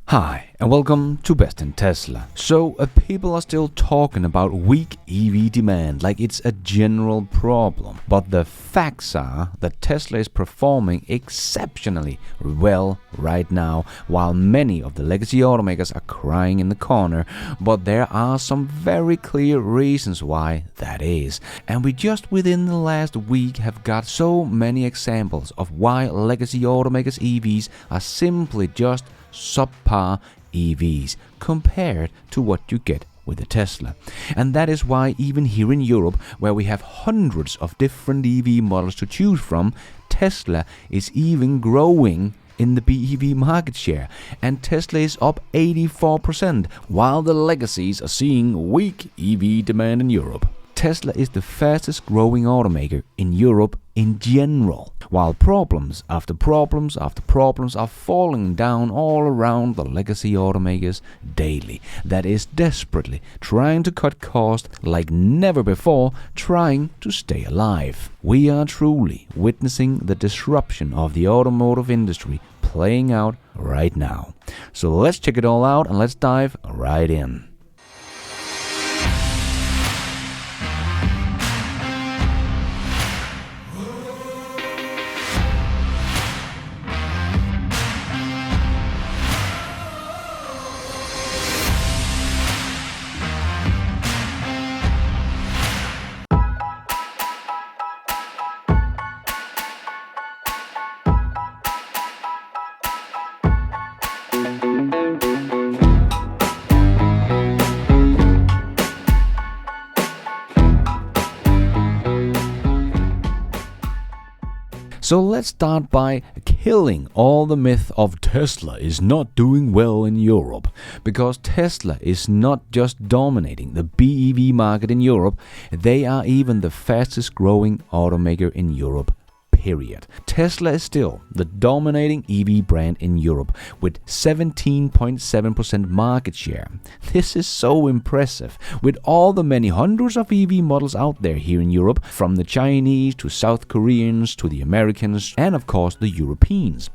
Hi, and welcome to Best in Tesla. So, people are still talking about weak EV demand like it's a general problem. But the facts are that Tesla is performing exceptionally well right now, while many of the legacy automakers are crying in the corner. But there are some very clear reasons why that is. And we just within the last week have got so many examples of why legacy automakers' EVs are simply just subpar EVs compared to what you get with a Tesla. And that is why even here in Europe, where we have hundreds of different EV models to choose from, Tesla is even growing in the BEV market share, and Tesla is up 84%, while the legacies are seeing weak EV demand in Europe. Tesla is the fastest growing automaker in Europe in general, while problems after problems after problems are falling down all around the legacy automakers daily. That is desperately trying to cut costs like never before, trying to stay alive. We are truly witnessing the disruption of the automotive industry playing out right now. So let's check it all out and let's dive right in. So let's start by killing all the myth of Tesla is not doing well in Europe, because Tesla is not just dominating the BEV market in Europe, they are even the fastest growing automaker in Europe. Period. Tesla is still the dominating EV brand in Europe with 17.7% market share. This is so impressive with all the many hundreds of EV models out there here in Europe, from the Chinese to South Koreans to the Americans and of course the Europeans.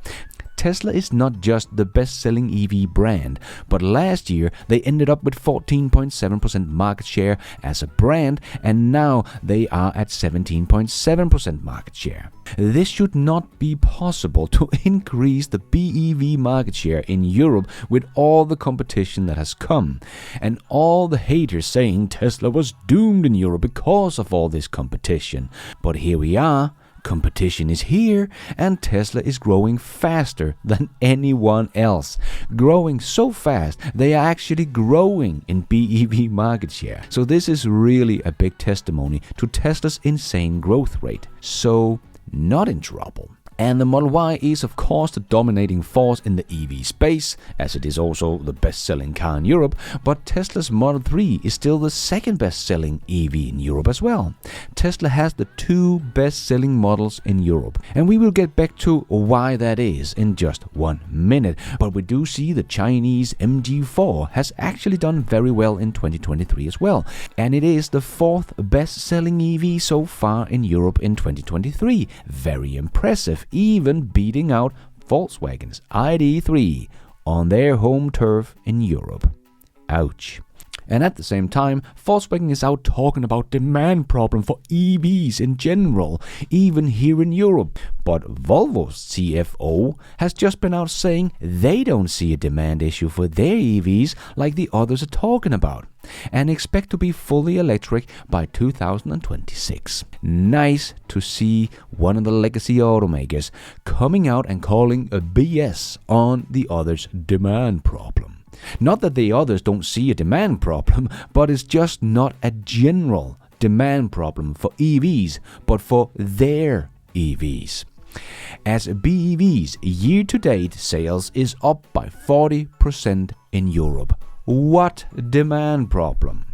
Tesla is not just the best-selling EV brand, but last year they ended up with 14.7% market share as a brand, and now they are at 17.7% market share. This should not be possible to increase the BEV market share in Europe with all the competition that has come, and all the haters saying Tesla was doomed in Europe because of all this competition. But here we are. Competition is here, and Tesla is growing faster than anyone else. Growing so fast, they are actually growing in BEV market share. So this is really a big testimony to Tesla's insane growth rate. So, not in trouble. And the Model Y is of course the dominating force in the EV space, as it is also the best-selling car in Europe, but Tesla's Model 3 is still the second best-selling EV in Europe as well. Tesla has the two best-selling models in Europe, and we will get back to why that is in just 1 minute, but we do see the Chinese MG4 has actually done very well in 2023 as well, and it is the fourth best-selling EV so far in Europe in 2023. Very impressive. Even beating out Volkswagen's ID.3 on their home turf in Europe. Ouch. And at the same time, Volkswagen is out talking about demand problem for EVs in general, even here in Europe. But Volvo's CFO has just been out saying they don't see a demand issue for their EVs like the others are talking about, and expect to be fully electric by 2026. Nice to see one of the legacy automakers coming out and calling a BS on the others' demand problem. Not that the others don't see a demand problem, but it's just not a general demand problem for EVs, but for their EVs. As BEVs year-to-date sales is up by 40% in Europe. What demand problem?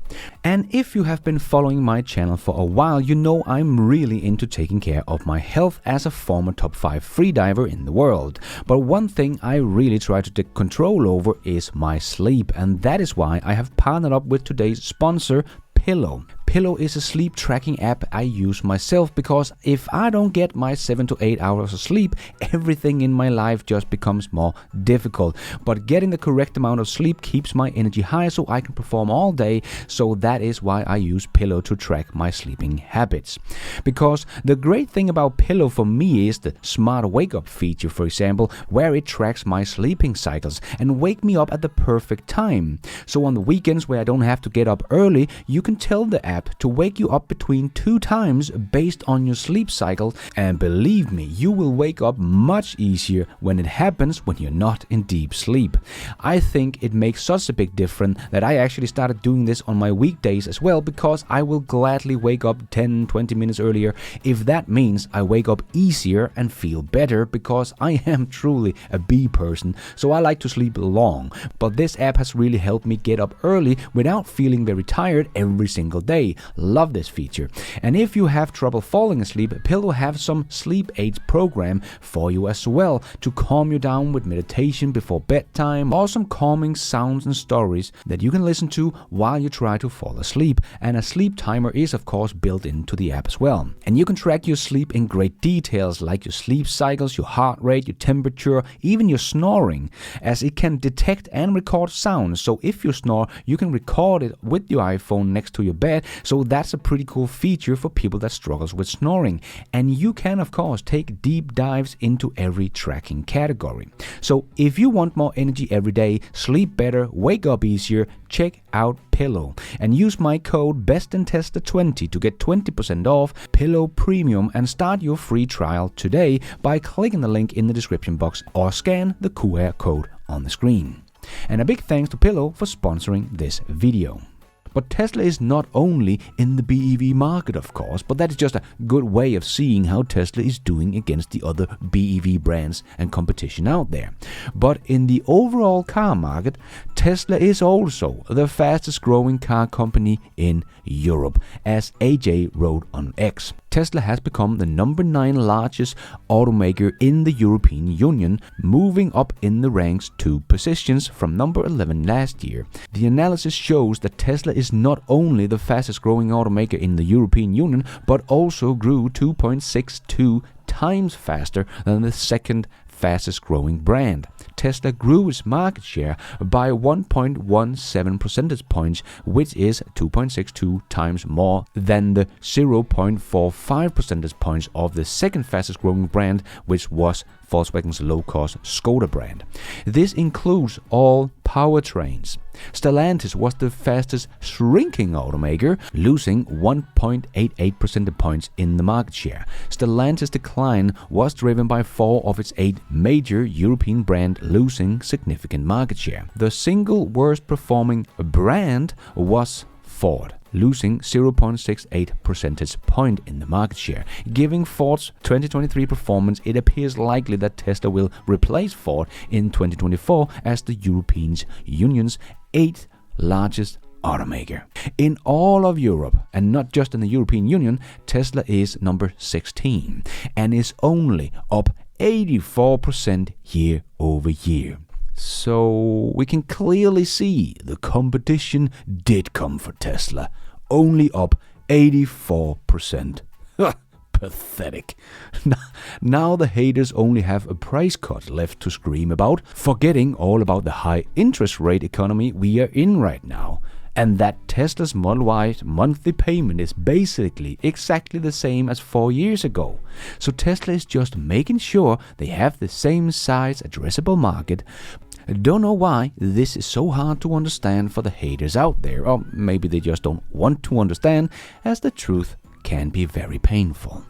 And if you have been following my channel for a while, you know I'm really into taking care of my health as a former top 5 freediver in the world. But one thing I really try to take control over is my sleep, and that is why I have partnered up with today's sponsor, Pillow. Pillow is a sleep tracking app I use myself because if I don't get my 7 to 8 hours of sleep, everything in my life just becomes more difficult. But getting the correct amount of sleep keeps my energy high so I can perform all day, so that is why I use Pillow to track my sleeping habits. Because the great thing about Pillow for me is the smart wake up feature, for example, where it tracks my sleeping cycles and wake me up at the perfect time. So on the weekends where I don't have to get up early, you can tell the app to wake you up between 2 times based on your sleep cycle, and believe me, you will wake up much easier when it happens when you're not in deep sleep. I think it makes such a big difference that I actually started doing this on my weekdays as well, because I will gladly wake up 10-20 minutes earlier if that means I wake up easier and feel better, because I am truly a bee person, so I like to sleep long. But this app has really helped me get up early without feeling very tired every single day. Love this feature. And if you have trouble falling asleep, Pillow have some sleep aids program for you as well to calm you down with meditation before bedtime, or some calming sounds and stories that you can listen to while you try to fall asleep. And a sleep timer is of course built into the app as well. And you can track your sleep in great details, like your sleep cycles, your heart rate, your temperature, even your snoring, as it can detect and record sounds. So if you snore, you can record it with your iPhone next to your bed. So that's a pretty cool feature for people that struggles with snoring. And you can of course take deep dives into every tracking category. So if you want more energy every day, sleep better, wake up easier, check out Pillow and use my code BESTINTESTER20 to get 20% off Pillow Premium and start your free trial today by clicking the link in the description box or scan the QR code on the screen. And a big thanks to Pillow for sponsoring this video. But Tesla is not only in the BEV market, of course, but that is just a good way of seeing how Tesla is doing against the other BEV brands and competition out there. But in the overall car market, Tesla is also the fastest growing car company in Europe, as AJ wrote on X. Tesla has become the number 9 largest automaker in the European Union, moving up in the ranks 2 positions from number 11 last year. The analysis shows that Tesla is not only the fastest growing automaker in the European Union, but also grew 2.62 times faster than the second fastest growing brand. Tesla grew its market share by 1.17 percentage points, which is 2.62 times more than the 0.45 percentage points of the second fastest growing brand, which was Volkswagen's low-cost Škoda brand. This includes all powertrains. Stellantis was the fastest shrinking automaker, losing 1.88 percentage points in the market share. Stellantis' decline was driven by 4 of its 8 major European brands losing significant market share. The single worst performing brand was Ford, losing 0.68 percentage point in the market share. Giving Ford's 2023 performance, it appears likely that Tesla will replace Ford in 2024 as the European Union's 8th largest automaker. In all of Europe, and not just in the European Union, Tesla is number 16 and is only up 84% year over year. So we can clearly see the competition did come for Tesla, only up 84%. Pathetic. Now the haters only have a price cut left to scream about, forgetting all about the high interest rate economy we are in right now, and that Tesla's Model Y monthly payment is basically exactly the same as 4 years ago. So Tesla is just making sure they have the same size addressable market. Don't know why this is so hard to understand for the haters out there, or maybe they just don't want to understand, as the truth can be very painful.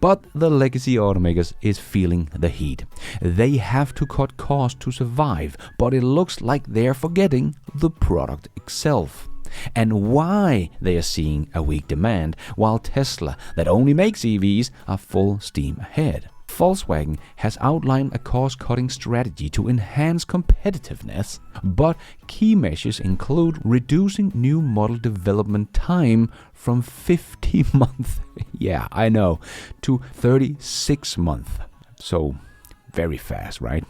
But the legacy automakers is feeling the heat. They have to cut costs to survive, but it looks like they're forgetting the product itself and why they are seeing a weak demand, while Tesla, that only makes EVs, are full steam ahead. Volkswagen has outlined a cost-cutting strategy to enhance competitiveness, but key measures include reducing new model development time from 50 months, yeah, I know, to 36 months. So Very fast, right?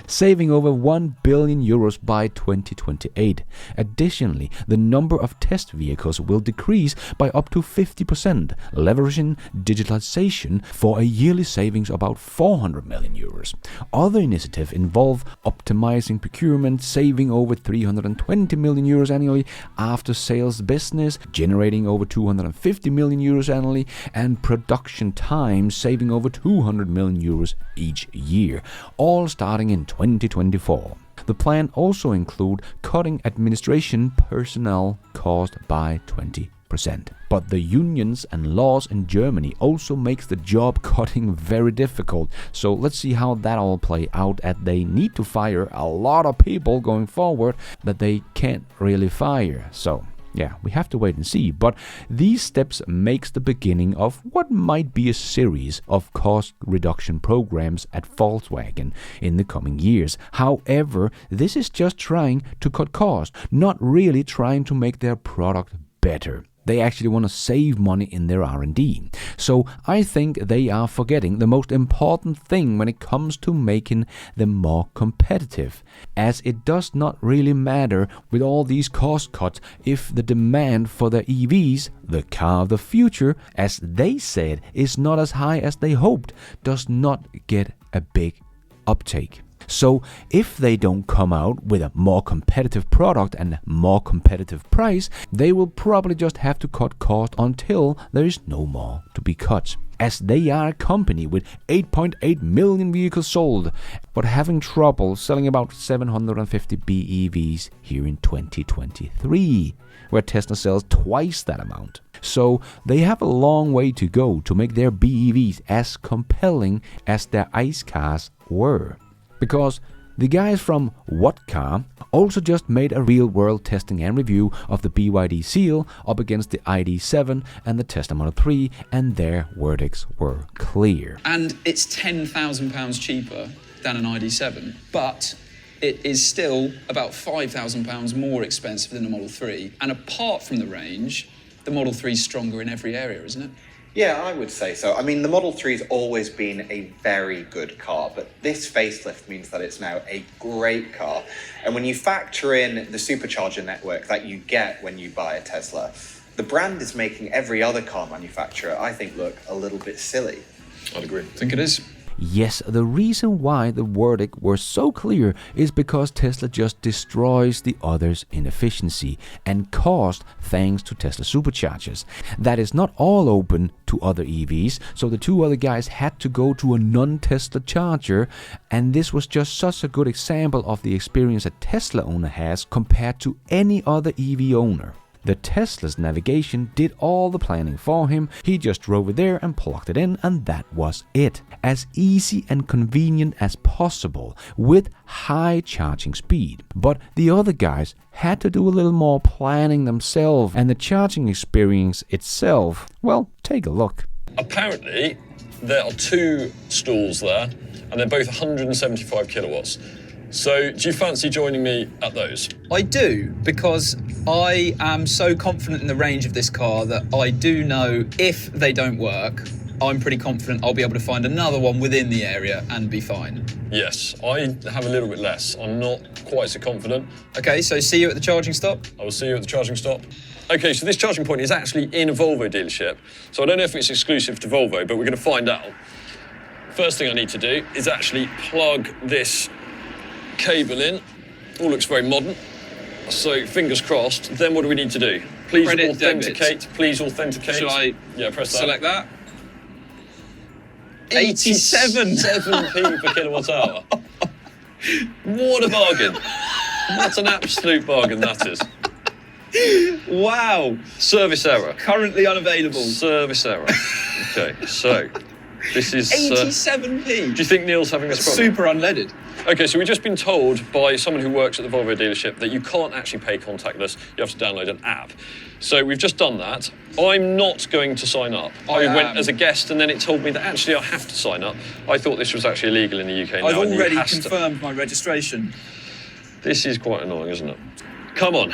Saving over 1 billion euros by 2028. Additionally, the number of test vehicles will decrease by up to 50%, leveraging digitalization for a yearly savings of about 400 million euros. Other initiatives involve optimizing procurement, saving over 320 million euros annually, after sales business generating over 250 million euros annually, and production time saving over 200 million euros each year, all starting in 2024. The plan also includes cutting administration personnel cost by 20%. But the unions and laws in Germany also makes the job cutting very difficult. So let's see how that all play out, as they need to fire a lot of people going forward that they can't really fire. So yeah, we have to wait and see, but these steps makes the beginning of what might be a series of cost reduction programs at Volkswagen in the coming years. However, this is just trying to cut costs, not really trying to make their product better. They actually want to save money in their R&D. So I think they are forgetting the most important thing when it comes to making them more competitive, as it does not really matter with all these cost cuts if the demand for the EVs, the car of the future, as they said, is not as high as they hoped, does not get a big uptake. So if they don't come out with a more competitive product and more competitive price, they will probably just have to cut cost until there is no more to be cut, as they are a company with 8.8 million vehicles sold, but having trouble selling about 750 BEVs here in 2023, where Tesla sells twice that amount. So they have a long way to go to make their BEVs as compelling as their ICE cars were. Because the guys from What Car also just made a real-world testing and review of the BYD Seal up against the ID.7 and the Tesla Model 3, and their verdicts were clear. And it's £10,000 cheaper than an ID.7, but it is still about £5,000 more expensive than the Model 3. And apart from the range, the Model 3 is stronger in every area, isn't it? Yeah, I would say so. I mean, the Model 3's always been a very good car, but this facelift means that it's now a great car. And when you factor in the supercharger network that you get when you buy a Tesla, the brand is making every other car manufacturer, I think, look a little bit silly. I'd agree. I think it is. Yes, the reason why the verdict were so clear is because Tesla just destroys the others' inefficiency and cost thanks to Tesla superchargers. That is not all open to other EVs, so the two other guys had to go to a non-Tesla charger, and this was just such a good example of the experience a Tesla owner has compared to any other EV owner. The Tesla's navigation did all the planning for him. He just drove it there and plugged it in, and that was it. As easy and convenient as possible with high charging speed. But the other guys had to do a little more planning themselves, and the charging experience itself, well, take a look. Apparently, there are two stalls there, and they're both 175 kilowatts. So, do you fancy joining me at those? I do, because I am so confident in the range of this car that I do know if they don't work, I'm pretty confident I'll be able to find another one within the area and be fine. Yes, I have a little bit less. I'm not quite so confident. Okay, so see you at the charging stop? I will see you at the charging stop. Okay, so this charging point is actually in a Volvo dealership. So I don't know if it's exclusive to Volvo, but we're going to find out. First thing I need to do is actually plug this cable in. All looks very modern. So fingers crossed. Then what do we need to do? Please authenticate. Please authenticate. Shall I press that. Select that? 87p per kilowatt hour. What a bargain. What an absolute bargain that is. Wow. Service error. Currently unavailable. Service error. Okay, so this is 87p. Do you think Neil's having this problem? Super unleaded. Okay, so we've just been told by someone who works at the Volvo dealership that you can't actually pay contactless. You have to download an app. So we've just done that. I'm not going to sign up. I went as a guest, and then it told me that actually I have to sign up. I thought this was actually illegal in the UK now. I've already confirmed my registration. This is quite annoying, isn't it? Come on,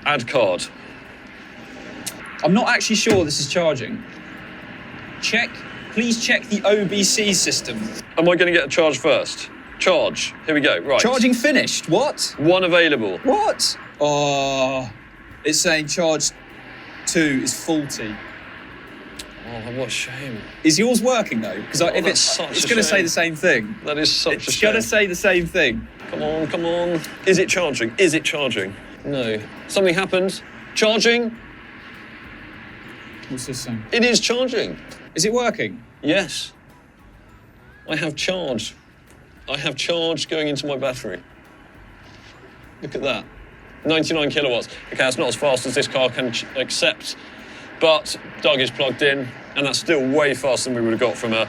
add card. I'm not actually sure this is charging. Check please check the OBC system. Am I going to get a charge first? Charge. Here we go. Right. Charging finished. What? One available. What? Oh, it's saying charge 2 is faulty. Oh, what a shame. Is yours working though? Because if it's going to say the same thing. That is such a shame. It's going to say the same thing. Come on, come on. Is it charging? Is it charging? No. Something happened. Charging. What's this saying? It is charging. Is it working? Yes. I have charge. I have charge going into my battery. Look at that. 99 kilowatts. Okay, that's not as fast as this car can accept, but Doug is plugged in, and that's still way faster than we would have got from a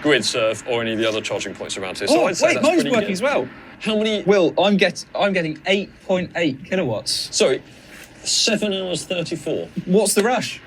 grid serve or any of the other charging points around here. So I'd say that's mine's pretty working good. as well. How many? Will, I'm getting 8.8 kilowatts. Sorry, 7 hours 34. What's the rush?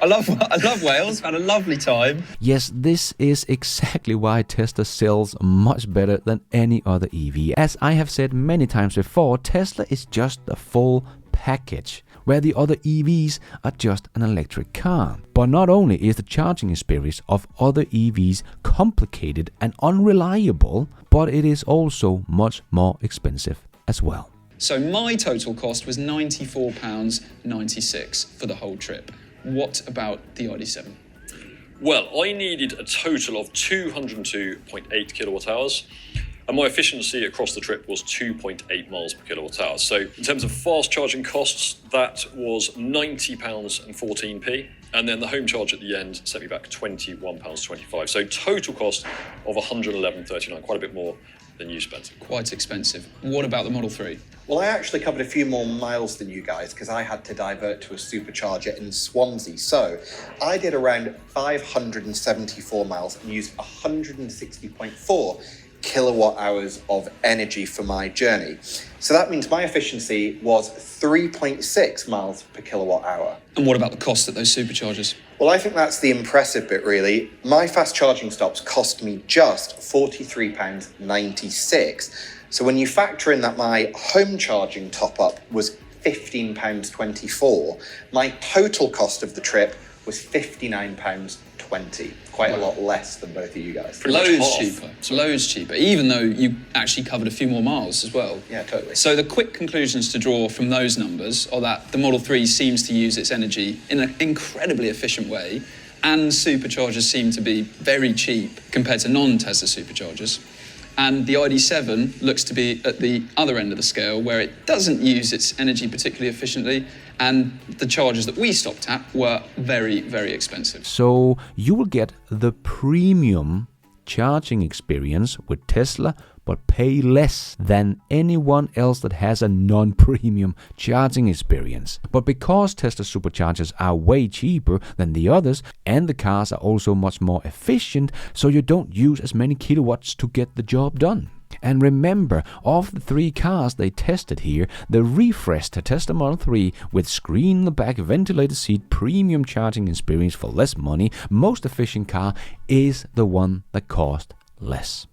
I love Wales. Had a lovely time. Yes, this is exactly why Tesla sells much better than any other EV. As I have said many times before, Tesla is just the full package, where the other EVs are just an electric car. But not only is the charging experience of other EVs complicated and unreliable, but it is also much more expensive as well. So my total cost was £94.96 for the whole trip. What about the ID7? Well, I needed a total of 202.8 kilowatt hours, and my efficiency across the trip was 2.8 miles per kilowatt hour. So in terms of fast charging costs, that was £90.14p, and then the home charge at the end set me back £21.25. So total cost of £111.39, quite a bit more than you spent. Quite expensive. What about the Model 3? Well, I actually covered a few more miles than you guys because I had to divert to a supercharger in Swansea. So I did around 574 miles and used 160.4 kilowatt hours of energy for my journey. So that means my efficiency was 3.6 miles per kilowatt hour. And what about the cost at those superchargers? Well, I think that's the impressive bit, really. My fast charging stops cost me just £43.96. So when you factor in that my home charging top-up was £15.24, my total cost of the trip was £59.20. Quite a lot less than both of you guys. Loads cheaper. It's loads cheaper, even though you actually covered a few more miles as well. Yeah, totally. So the quick conclusions to draw from those numbers are that the Model 3 seems to use its energy in an incredibly efficient way, and superchargers seem to be very cheap compared to non-Tesla superchargers. And the ID7 looks to be at the other end of the scale, where it doesn't use its energy particularly efficiently, and the chargers that we stopped at were very, very expensive. So you will get the premium charging experience with Tesla, but pay less than anyone else that has a non-premium charging experience. But because Tesla superchargers are way cheaper than the others, and the cars are also much more efficient, so you don't use as many kilowatts to get the job done. And remember, of the 3 cars they tested here, the refreshed Tesla Model 3 with screen in the back, ventilated seat, premium charging experience for less money, most efficient car is the one that cost less.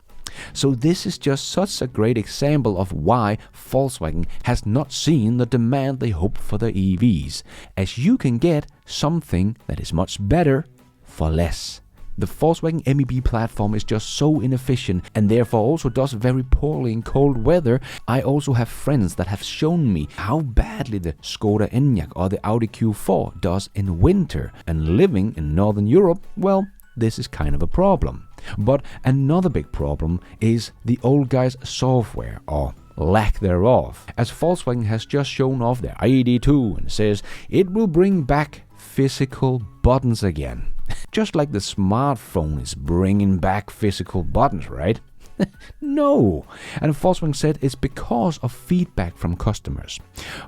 So this is just such a great example of why Volkswagen has not seen the demand they hoped for their EVs, as you can get something that is much better for less. The Volkswagen MEB platform is just so inefficient and therefore also does very poorly in cold weather. I also have friends that have shown me how badly the Skoda Enyaq or the Audi Q4 does in winter, and living in Northern Europe, well, this is kind of a problem. But another big problem is the old guy's software, or lack thereof, as Volkswagen has just shown off their ID2 and says it will bring back physical buttons again. Just like the smartphone is bringing back physical buttons, right? No. And Volkswagen said it's because of feedback from customers.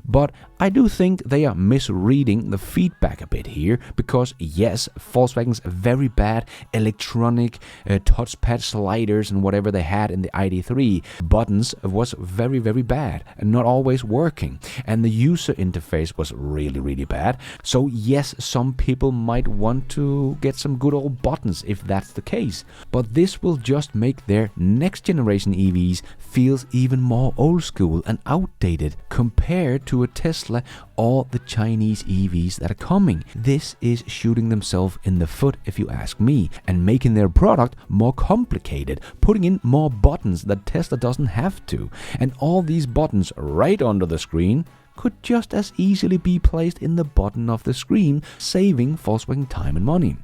But I do think they are misreading the feedback a bit here, because yes, Volkswagen's very bad electronic touchpad sliders and whatever they had in the ID3 buttons was very, very bad and not always working. And the user interface was really, really bad. So yes, some people might want to get some good old buttons if that's the case. But this will just make their next generation generation EVs feels even more old school and outdated compared to a Tesla or the Chinese EVs that are coming. This is shooting themselves in the foot, if you ask me, and making their product more complicated, putting in more buttons that Tesla doesn't have to. And all these buttons right under the screen could just as easily be placed in the button of the screen, saving Volkswagen time and money.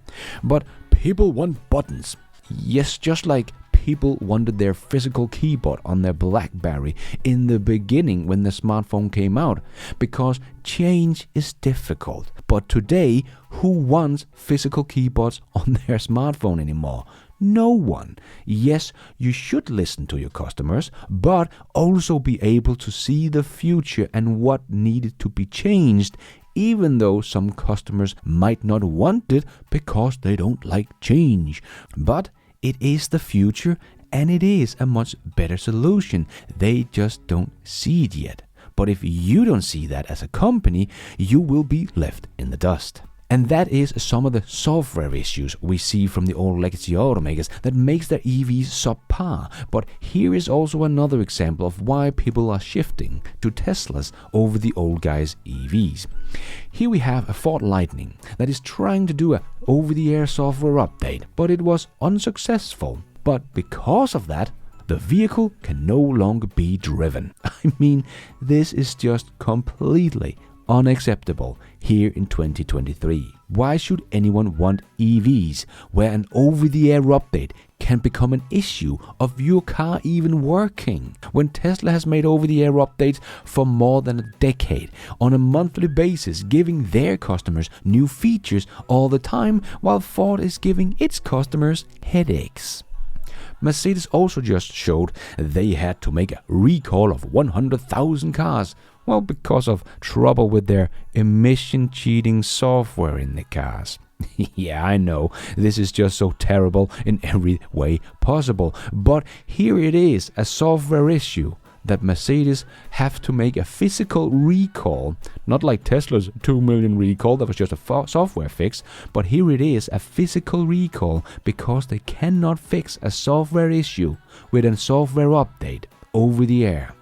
But people want buttons. Yes, just like people wanted their physical keyboard on their BlackBerry in the beginning when the smartphone came out, because change is difficult. But today, who wants physical keyboards on their smartphone anymore? No one. Yes, you should listen to your customers, but also be able to see the future and what needed to be changed, even though some customers might not want it because they don't like change. But it is the future, and it is a much better solution. They just don't see it yet. But if you don't see that as a company, you will be left in the dust. And that is some of the software issues we see from the old legacy automakers that makes their EVs subpar. But here is also another example of why people are shifting to Teslas over the old guys' EVs. Here we have a Ford Lightning that is trying to do a over-the-air software update, but it was unsuccessful. But because of that, the vehicle can no longer be driven. I mean, this is just completely unacceptable here in 2023. Why should anyone want EVs where an over-the-air update can become an issue of your car even working, when Tesla has made over-the-air updates for more than a decade on a monthly basis, giving their customers new features all the time, while Ford is giving its customers headaches. Mercedes also just showed they had to make a recall of 100,000 cars, well, because of trouble with their emission cheating software in the cars. Yeah, I know, this is just so terrible in every way possible, but here it is, a software issue that Mercedes have to make a physical recall, not like Tesla's 2 million recall that was just a software fix, but here it is, a physical recall, because they cannot fix a software issue with a software update over the air.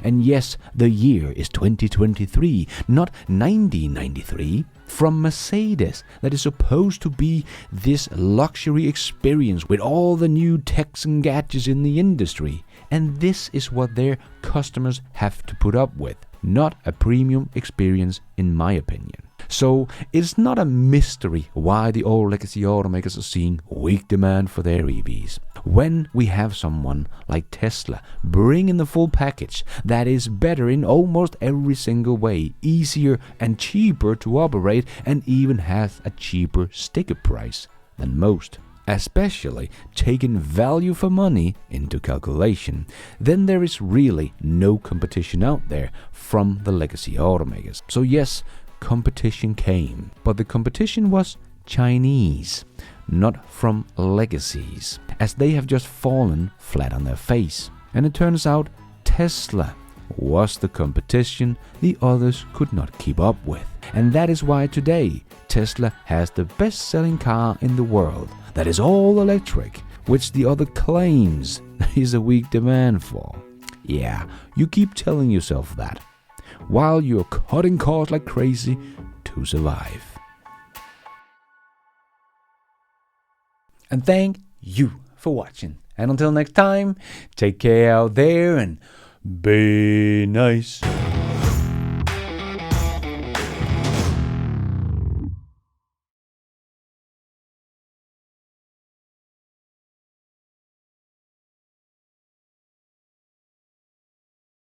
And yes, the year is 2023, not 1993. From Mercedes, that is supposed to be this luxury experience with all the new techs and gadgets in the industry. And this is what their customers have to put up with, not a premium experience in my opinion. So it's not a mystery why the old legacy automakers are seeing weak demand for their EVs. When we have someone like Tesla bringing the full package that is better in almost every single way, easier and cheaper to operate, and even has a cheaper sticker price than most, especially taking value for money into calculation, then there is really no competition out there from the legacy automakers. So yes, competition came, but the competition was Chinese, not from legacies, as they have just fallen flat on their face. And it turns out Tesla was the competition the others could not keep up with. And that is why today Tesla has the best-selling car in the world that is all electric, which the other claims there is a weak demand for. Yeah, you keep telling yourself that, while you're cutting costs like crazy to survive. And thank you for watching. And until next time, take care out there and be nice.